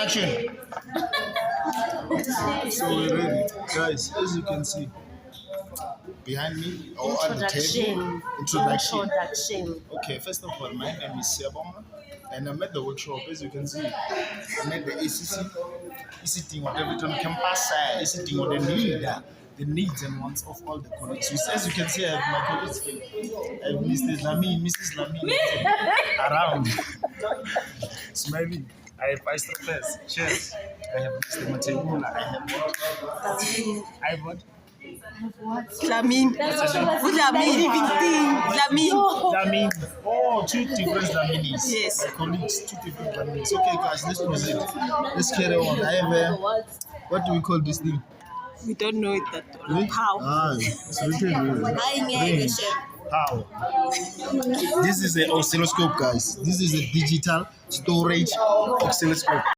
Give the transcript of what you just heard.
Action. So we're ready, guys. As you can see, behind me or at the table. Introduction. Okay, first of all, my name is SiyaBaroBa, and I'm at the workshop. As you can see, I'm at the ACC, sitting on every campus, sitting on the needs and wants of all the colleagues. So as you can see, I have my colleagues. I have Mrs. Lami around, smiling. I have Vice Professor, Shez. I have Mr. Matebula. I have what? Lamin. Lamin. Oh, two different Laminis. Yes. My colleagues, two different Laminis. Okay, guys, let's proceed. Let's carry on. I have what do we call this thing? We don't know it that well. Really? How? It's written really. How? This is an oscilloscope, guys. This is a digital storage oscilloscope.